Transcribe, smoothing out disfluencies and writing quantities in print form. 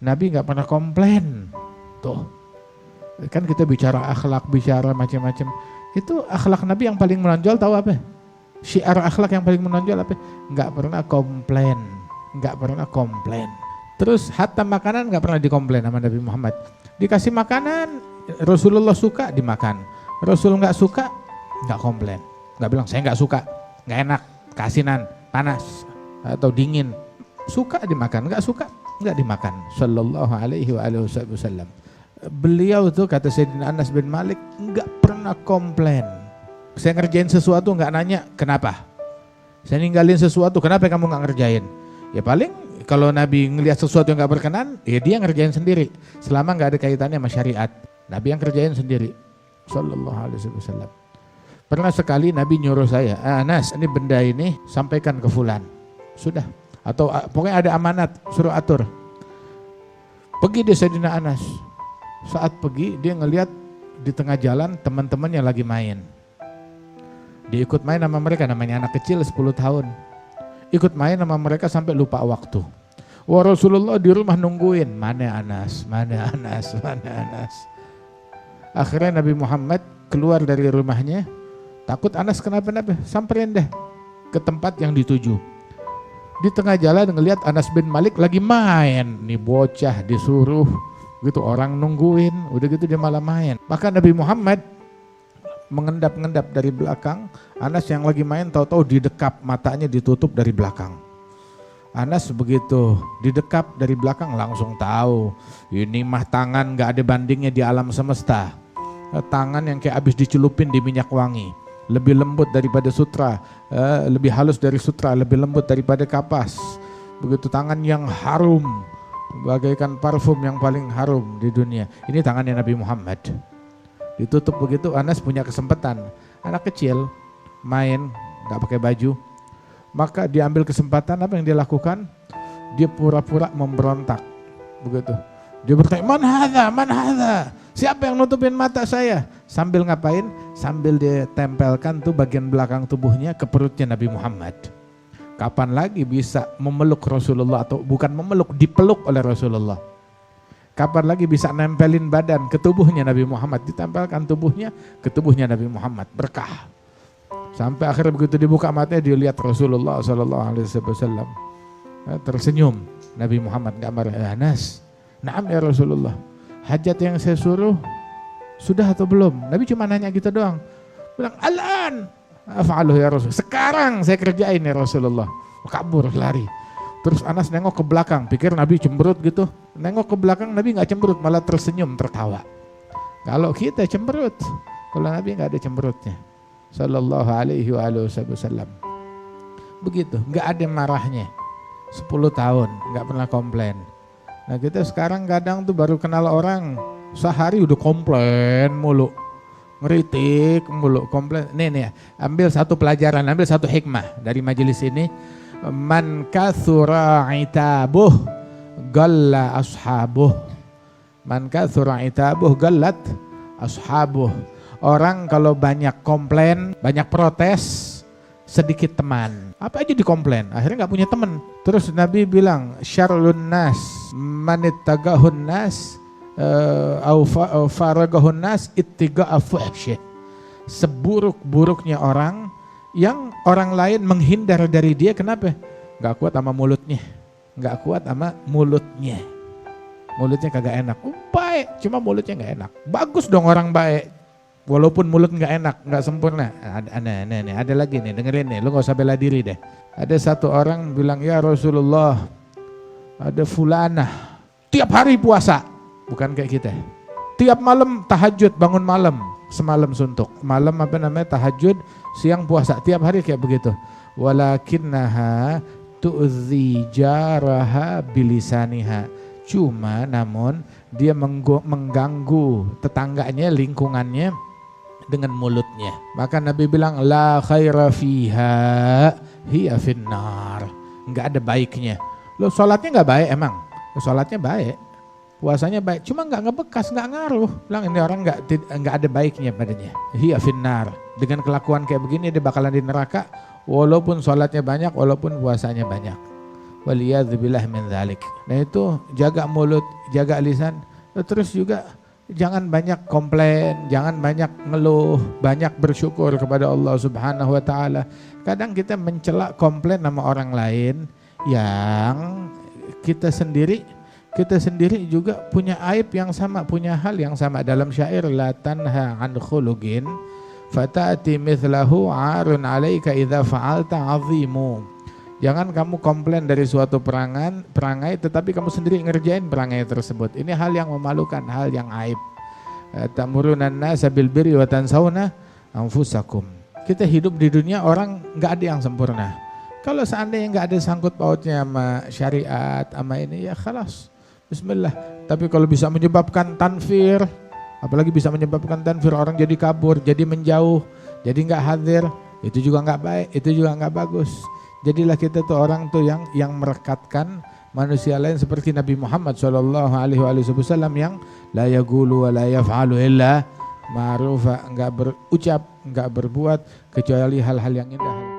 Nabi nggak pernah komplain. Tuh, kan kita bicara akhlak, bicara macam-macam. Itu akhlak Nabi yang paling menonjol tahu apa? Syiar akhlak yang paling menonjol apa? Nggak pernah komplain, nggak pernah komplain. Terus hatta makanan nggak pernah dikomplain sama Nabi Muhammad. Dikasih makanan, Rasulullah suka dimakan. Rasul nggak suka, nggak komplain. Nggak bilang saya nggak suka, nggak enak, kasinan, panas atau dingin. Suka dimakan, nggak suka nggak dimakan. Sallallahu alaihi wasallam. Beliau tuh kata Sayyidina Anas bin Malik nggak pernah komplain. Saya ngerjain sesuatu nggak nanya kenapa. Saya ninggalin sesuatu kenapa kamu nggak ngerjain. Ya paling kalau Nabi ngelihat sesuatu yang nggak berkenan, ya dia ngerjain sendiri. Selama nggak ada kaitannya sama syariat, Nabi yang kerjain sendiri. Sallallahu alaihi wasallam. Pernah sekali Nabi nyuruh saya, Anas ini benda ini sampaikan ke fulan. Sudah. Atau pokoknya ada amanat, suruh atur. Pergi dia Sayyidina Anas. Saat pergi dia ngelihat di tengah jalan teman-temannya lagi main. Dia ikut main sama mereka, namanya anak kecil 10 tahun. Ikut main sama mereka sampai lupa waktu. Wah Rasulullah di rumah nungguin, mana Anas, mana Anas, mana Anas. Akhirnya Nabi Muhammad keluar dari rumahnya, takut Anas kenapa-napa, samperin deh ke tempat yang dituju. Di tengah jalan ngelihat Anas bin Malik lagi main, nih bocah disuruh gitu orang nungguin, udah gitu dia malah main. Maka Nabi Muhammad mengendap-ngendap dari belakang, Anas yang lagi main tahu-tahu didekap, matanya ditutup dari belakang. Anas begitu didekap dari belakang langsung tahu, ini mah tangan gak ada bandingnya di alam semesta. Tangan yang kayak habis dicelupin di minyak wangi, lebih lembut daripada sutra, lebih halus dari sutra, lebih lembut daripada kapas. Begitu tangan yang harum, bagaikan parfum yang paling harum di dunia. Ini tangannya Nabi Muhammad. Ditutup begitu, Anas punya kesempatan. Anak kecil main nggak pakai baju, maka dia ambil kesempatan. Apa yang dia lakukan? Dia pura-pura memberontak. Begitu. Dia bertanya, man hadza, man hadza? Siapa yang nutupin mata saya? Sambil ngapain? Sambil dia tempelkan tuh bagian belakang tubuhnya ke perutnya Nabi Muhammad. Kapan lagi bisa memeluk Rasulullah, atau bukan memeluk, dipeluk oleh Rasulullah. Kapan lagi bisa nempelin badan ke tubuhnya Nabi Muhammad, ditempelkan tubuhnya ke tubuhnya Nabi Muhammad, berkah. Sampai akhirnya begitu dibuka matanya dia lihat Rasulullah SAW. Tersenyum Nabi Muhammad, gak marah. Anas, naam ya Rasulullah, hajat yang saya suruh sudah atau belum? Nabi cuma nanya gitu doang. Bilang, Al-an af'aluh ya Rasul, sekarang saya kerjain ya Rasulullah. Kabur, lari. Terus Anas nengok ke belakang, pikir Nabi cemberut gitu. Nengok ke belakang, Nabi gak cemberut, malah tersenyum, tertawa. Kalau kita cemberut, kalau Nabi gak ada cemberutnya. Sallallahu alaihi wasallam. Begitu, gak ada marahnya. 10 tahun, gak pernah komplain. Nah kita sekarang kadang tuh baru kenal orang, sehari udah komplain mulu. Ngeritik mulu, komplain. Nih, ambil satu pelajaran, ambil satu hikmah dari majelis ini. Man kathura itabuh galla ashabuh. Man kathura itabuh gallat ashabuh. Orang kalau banyak komplain, banyak protes, sedikit teman. Apa aja dikomplain, akhirnya gak punya teman. Terus Nabi bilang, syarrun nas manittagahun nas au faragahun nas ittiga'a fuhsyih. Seburuk-buruknya orang yang orang lain menghindar dari dia, kenapa? Gak kuat sama mulutnya. Gak kuat sama mulutnya. Mulutnya kagak enak. Baik, cuma mulutnya gak enak. Bagus dong orang baik. Walaupun mulut gak enak, gak sempurna. Ada lagi nih, dengerin nih, lu gak usah bela diri deh. Ada satu orang bilang, ya Rasulullah, ada fulanah tiap hari puasa. Bukan kayak kita. Tiap malam tahajud, bangun malam, semalam suntuk. Malam apa namanya, tahajud, siang puasa, tiap hari kayak begitu. Walakinnaha tu'zi jaraha bilisaniha. Cuma namun dia mengganggu tetangganya, lingkungannya dengan mulutnya. Maka Nabi bilang la khaira fiha hiya finnar. Enggak ada baiknya. Loh sholatnya enggak baik emang? Sholatnya baik. Puasanya baik, cuma nggak ngebekas, nggak ngaruh. Bilang ini orang nggak ada baiknya padanya. Hiya finnar. Dengan kelakuan kayak begini dia bakalan di neraka, walaupun sholatnya banyak, walaupun puasanya banyak. waliyadzubillah min dzalik. Nah itu jaga mulut, jaga lisan, terus juga jangan banyak komplain, jangan banyak ngeluh, banyak bersyukur kepada Allah Subhanahu wa taala. Kadang kita mencela komplain sama orang lain yang kita sendiri juga punya aib yang sama, punya hal yang sama. Dalam syair, la tanha an khuluqin fatati mithlahu arun alaika idza fa'alta azimu. Jangan kamu komplain dari suatu perangai tetapi kamu sendiri ngerjain perangai tersebut. Ini hal yang memalukan, hal yang aib. Ta'murunan nasa bil birri wa tansawna anfusakum. Kita hidup di dunia, orang nggak ada yang sempurna. Kalau seandainya nggak ada sangkut pautnya sama syariat, sama ini, ya khalas, bismillah. Tapi kalau bisa menyebabkan tanfir, apalagi bisa menyebabkan tanfir, orang jadi kabur, jadi menjauh, jadi nggak hadir, itu juga nggak baik, itu juga nggak bagus. Jadilah kita tuh orang tuh yang merekatkan manusia lain seperti Nabi Muhammad SAW yang la yaqulu wa la yaf'alu illa ma'rufa, enggak berucap, enggak berbuat kecuali hal-hal yang indah.